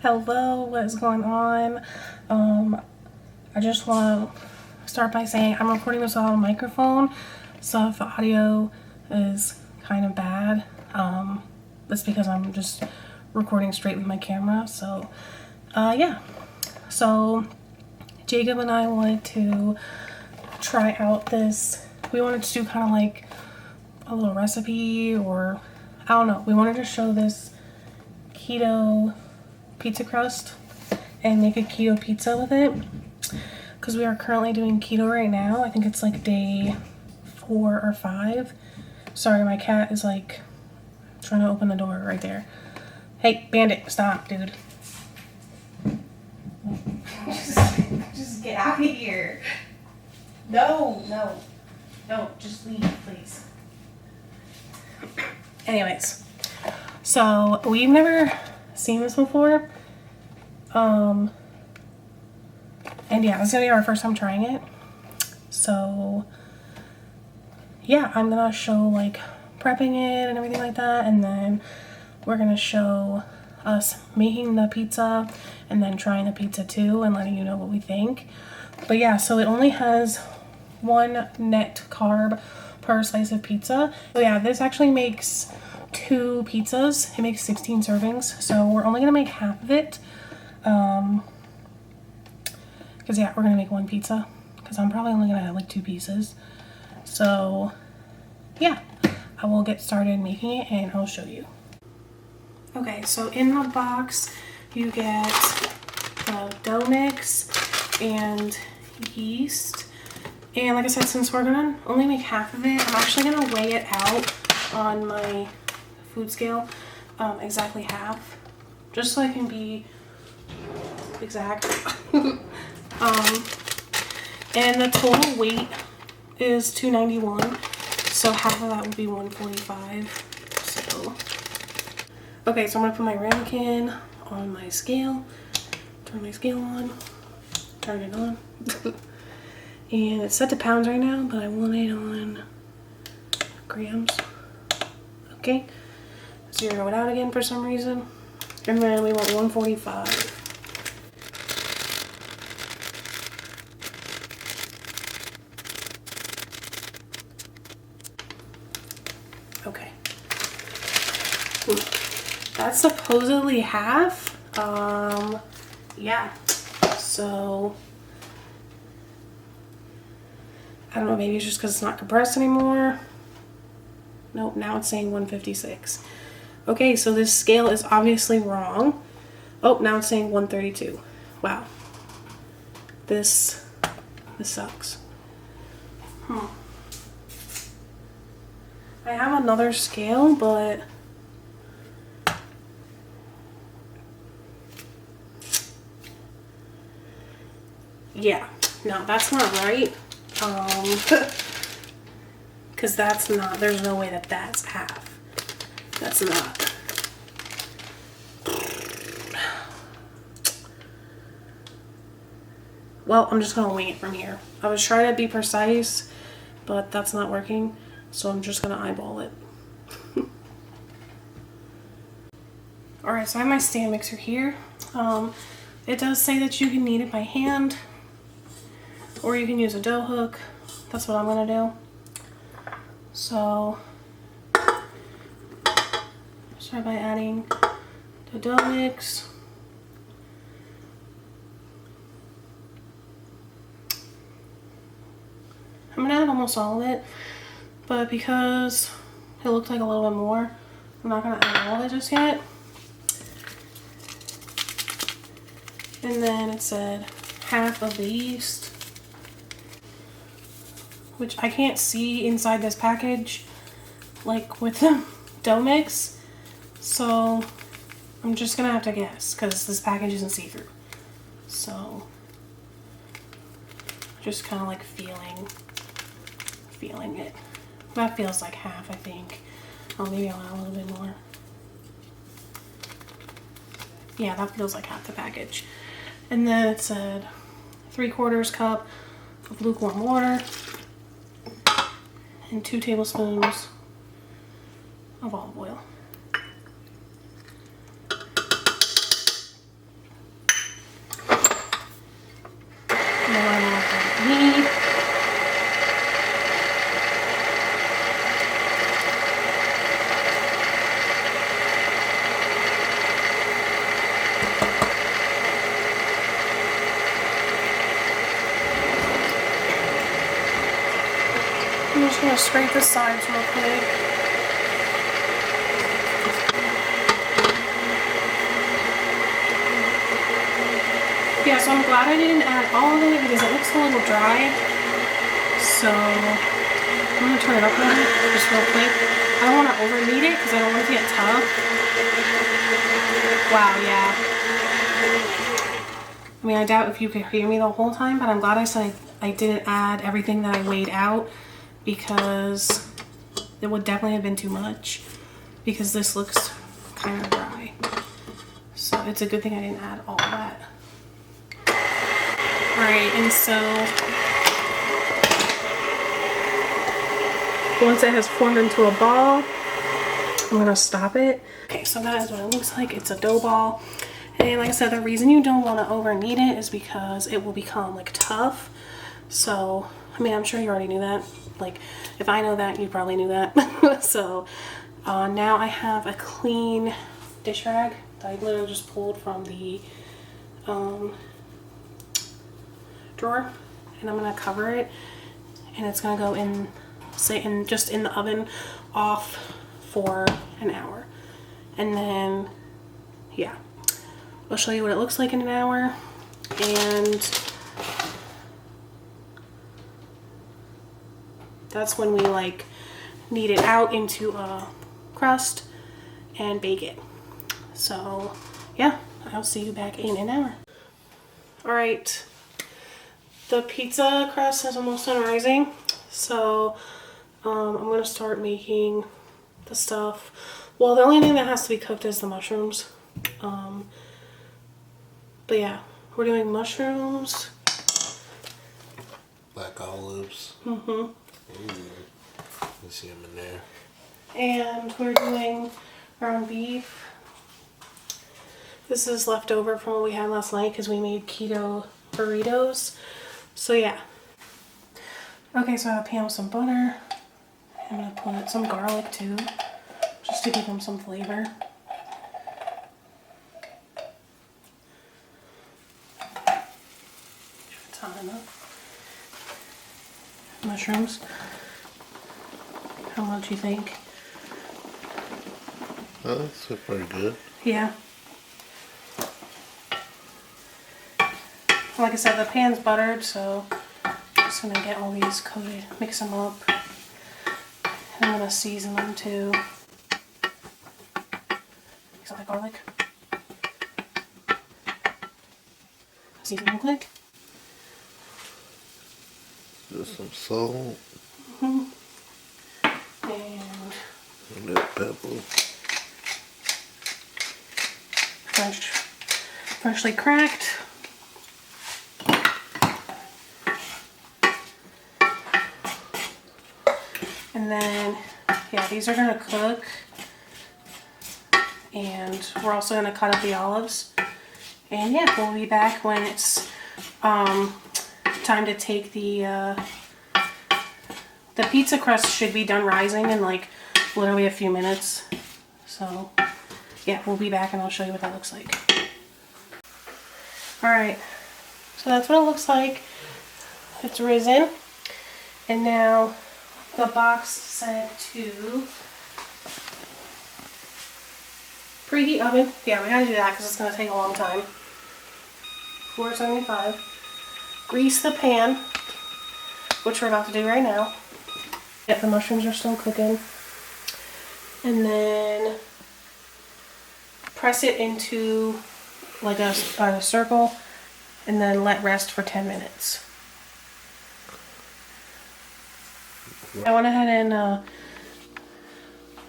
Hello, what is going on? I just want to start by saying I'm recording this on a microphone, so if the audio is kind of bad, that's because I'm just recording straight with my camera. So yeah, so Jacob and I wanted to try out this. We wanted to do kind of like a little recipe, or I don't know, we wanted to show this keto pizza crust and make a keto pizza with it, because we are currently doing keto right now. I think it's like day 4 or 5. Sorry, my cat is like trying to open the door right there. Hey, Bandit, stop, dude. Just get out of here. No, just leave, please. Anyways, so we've never seen this before. And yeah, this is gonna be our first time trying it. So yeah, I'm gonna show like prepping it and everything like that, and then we're gonna show us making the pizza and then trying the pizza too and letting you know what we think. But yeah, so it only has 1 net carb per slice of pizza. So yeah, this actually makes 2 pizzas. It makes 16 servings, so we're only gonna make half of it, because yeah, we're gonna make 1 pizza because I'm probably only gonna have like 2 pieces. So yeah, I will get started making it and I'll show you. Okay, so in the box you get the dough mix and yeast. And like I said, since we're gonna only make half of it, I'm actually gonna weigh it out on my food scale, exactly half, just so I can be exact. And the total weight is 291, so half of that would be 145. So okay, so I'm gonna put my ramekin on my scale, turn my scale on, turn it on. And it's set to pounds right now, but I want it on grams. Okay, zero it out again for some reason. And then we want 145. Okay. That's supposedly half. Yeah. So I don't know, maybe it's just because it's not compressed anymore. Nope, now it's saying 156. Okay, so this scale is obviously wrong. Oh, now it's saying 132. Wow. This sucks. I have another scale, but yeah, no, that's not right. Because that's not, there's no way that that's half. That's not. Well, I'm just gonna wing it from here. I was trying to be precise, but that's not working, so I'm just gonna eyeball it. Alright, so I have my stand mixer here. It does say that you can knead it by hand, or you can use a dough hook. That's what I'm gonna do. So start by adding the dough mix. I'm gonna add almost all of it, but because it looked like a little bit more, I'm not gonna add all of it just yet. And then it said half of the yeast, which I can't see inside this package, like with the dough mix. So I'm just gonna have to guess because this package isn't see-through. So just kind of like feeling it. That feels like half, I think. Oh, maybe I'll add a little bit more. Yeah, that feels like half the package. And then it said 3/4 cup of lukewarm water and 2 tablespoons of olive oil. I'm gonna scrape the sides real quick. Yeah, so I'm glad I didn't add all of it because it looks a little dry. So I'm gonna turn it up now, just real quick. I don't want to over knead it because I don't want it to get tough. Wow, yeah. I mean, I doubt if you could hear me the whole time, but I'm glad I said I didn't add everything that I weighed out because it would definitely have been too much because this looks kind of dry. So it's a good thing I didn't add all that. Alright, and so once it has formed into a ball, I'm gonna stop it. Okay, so that is what it looks like. It's a dough ball. And like I said, the reason you don't want to over knead it is because it will become like tough. So, I mean, I'm sure you already knew that. Like, if I know that, you probably knew that. So, now I have a clean dish rag that I literally just pulled from the drawer. And I'm going to cover it. And it's going to go in, just in the oven off for an hour. And then, yeah. I'll show you what it looks like in an hour. And that's when we like knead it out into a crust and bake it. So yeah, I'll see you back in an hour. All right, the pizza crust is almost done rising. So I'm gonna start making the stuff. Well, the only thing that has to be cooked is the mushrooms. But yeah, we're doing mushrooms. Black olives. Mm-hmm. You see them in there. And we're doing ground beef. This is left over from what we had last night because we made keto burritos. So yeah. Okay, so I have a pan with some butter. I'm gonna put some garlic too, just to give them some flavor. Mushrooms. How much do you think? Oh, that's pretty good. Yeah. Like I said, the pan's buttered, so I'm just gonna get all these coated, mix them up. And I'm gonna season them too. Mix up the garlic. Season real quick. Just some salt. Mm-hmm. And a little pepper. Freshly cracked. And then, yeah, these are gonna cook. And we're also gonna cut up the olives. And yeah, we'll be back when it's time to take the pizza crust should be done rising in like literally a few minutes. So yeah, we'll be back and I'll show you what that looks like. Alright, so that's what it looks like. It's risen. And now the box said to preheat oven. Yeah, we gotta do that because it's gonna take a long time. 475. Grease the pan, which we're about to do right now. Yeah, the mushrooms are still cooking. And then press it into like a circle and then let rest for 10 minutes. I went ahead and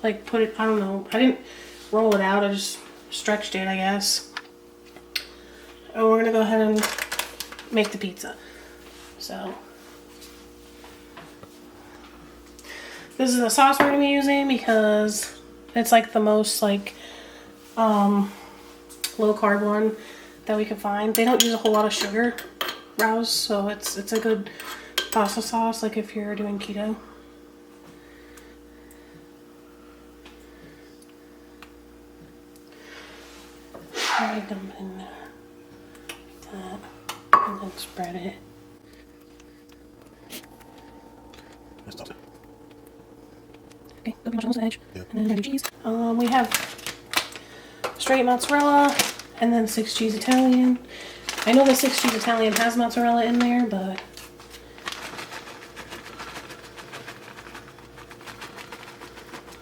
like put it, I don't know, I didn't roll it out, I just stretched it, I guess. And we're gonna go ahead and make the pizza. So this is the sauce we're gonna be using because it's like the most like low carb one that we could find. They don't use a whole lot of sugar, Rouse, so it's a good pasta sauce like if you're doing keto. Dump it in there. Like that. And then spread it. Okay, that'll be much on this edge. Yeah. And then cheese. We have straight mozzarella and then 6 cheese Italian. I know the 6 cheese Italian has mozzarella in there, but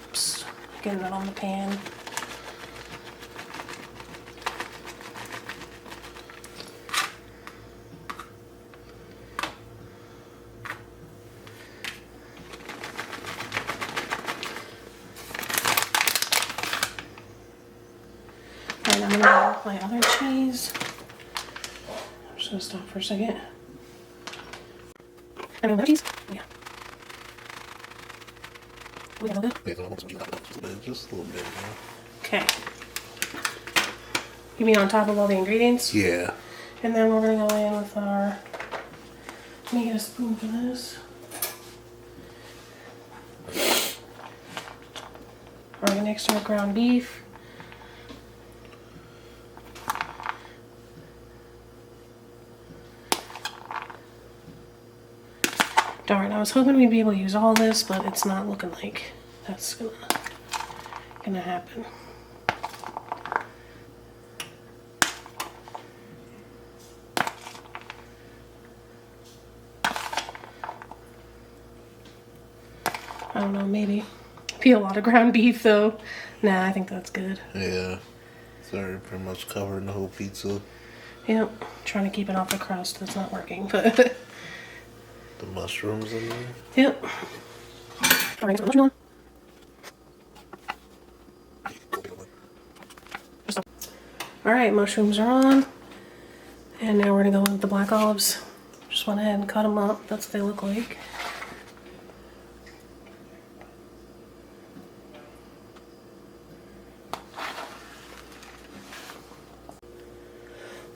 oops, getting that on the pan. And I'm gonna go with my other cheese. I'm just gonna stop for a second. I mean, other cheese? Yeah. We got a little bit? Just a little bit more. Okay. You mean on top of all the ingredients? Yeah. And then we're gonna go in with our, let me get a spoon for this. We're gonna mix our ground beef. Darn, I was hoping we'd be able to use all this, but it's not looking like that's gonna happen. I don't know, maybe. Be a lot of ground beef though. Nah, I think that's good. Yeah. It's already pretty much covering the whole pizza. Yep. Trying to keep it off the crust. That's not working, but The mushrooms in there. yep. Alright, so mushroom on. Alright, mushrooms are on. And now we're gonna go with the black olives. Just went ahead and cut them up. That's what they look like.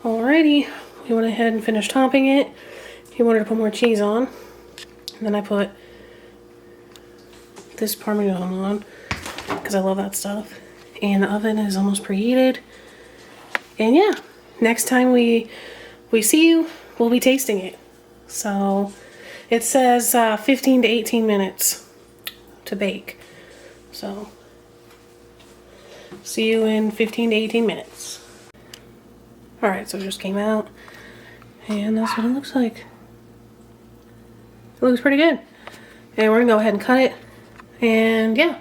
Alrighty, we went ahead and finished topping it. He wanted to put more cheese on. And then I put this Parmesan on because I love that stuff. And the oven is almost preheated. And yeah, next time we see you, we'll be tasting it. So it says 15 to 18 minutes to bake. So see you in 15 to 18 minutes. Alright, so it just came out. And that's what it looks like. It looks pretty good. And we're gonna go ahead and cut it. And yeah.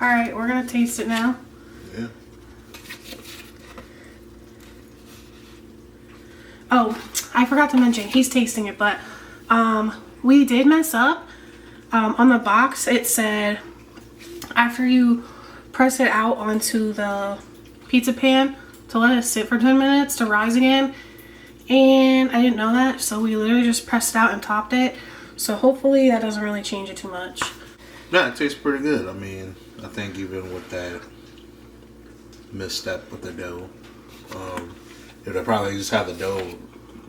Alright, we're gonna taste it now. Yeah. Oh, I forgot to mention, he's tasting it, but we did mess up. On the box it said after you press it out onto the pizza pan to let it sit for 10 minutes to rise again. And I didn't know that, so we literally just pressed it out and topped it. So hopefully that doesn't really change it too much. Yeah, it tastes pretty good. I mean, I think even with that misstep with the dough, if I probably just have the dough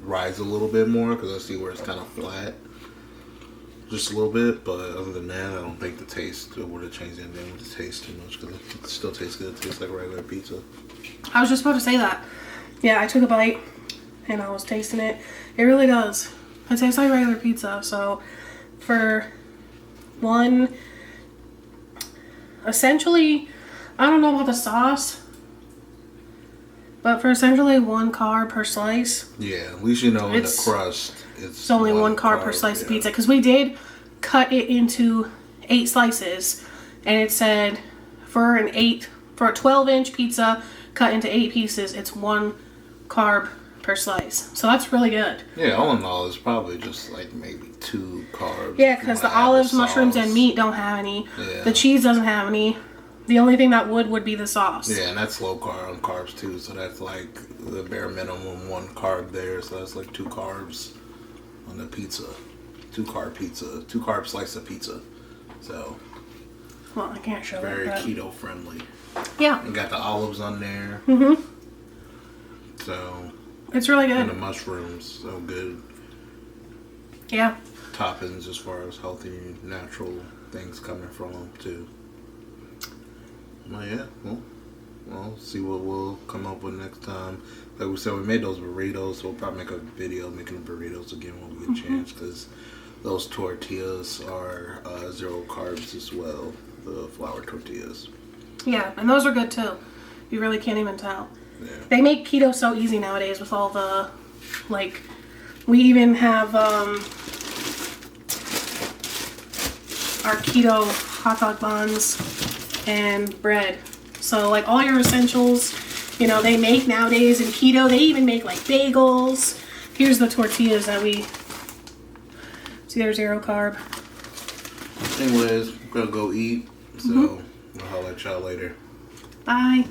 rise a little bit more, because I see where it's kind of flat, just a little bit. But other than that, I don't think the taste would have changed anything with the taste too much, because it still tastes good. It tastes like regular pizza. I was just about to say that. Yeah, I took a bite and I was tasting it. It really does. It tastes like regular pizza. So for one, essentially, I don't know about the sauce, but for essentially 1 carb per slice. Yeah, at least you know in the crust, it's only 1 carb per slice of pizza. Because we did cut it into 8 slices, and it said for a 12-inch pizza cut into 8 pieces, it's 1 carb per slice. So that's really good. Yeah, all in all, it's probably just like maybe 2 carbs. Yeah, because the olives, mushrooms, and meat don't have any. Yeah. The cheese doesn't have any. The only thing that would be the sauce. Yeah, and that's low carb on carbs too. So that's like the bare minimum 1 carb there. So that's like 2 carbs on the pizza. 2 carb pizza. 2 carb slice of pizza. So. Well, I can't show it. Very keto friendly. Yeah. And got the olives on there. Mm-hmm. So. It's really good. And the mushrooms, so good. Yeah. Toppings as far as healthy, natural things coming from them too. Well, yeah, we'll see what we'll come up with next time. Like we said, we made those burritos, so we'll probably make a video making the burritos again when we get a chance. Because those tortillas are 0 carbs as well. The flour tortillas. Yeah, and those are good too. You really can't even tell. Yeah. They make keto so easy nowadays with all the, like, we even have our keto hot dog buns and bread. So like all your essentials, you know, they make nowadays in keto. They even make like bagels. Here's the tortillas that we see. They're 0 carb. Anyways, I'm gonna go eat. So I'll holler at y'all later. Bye.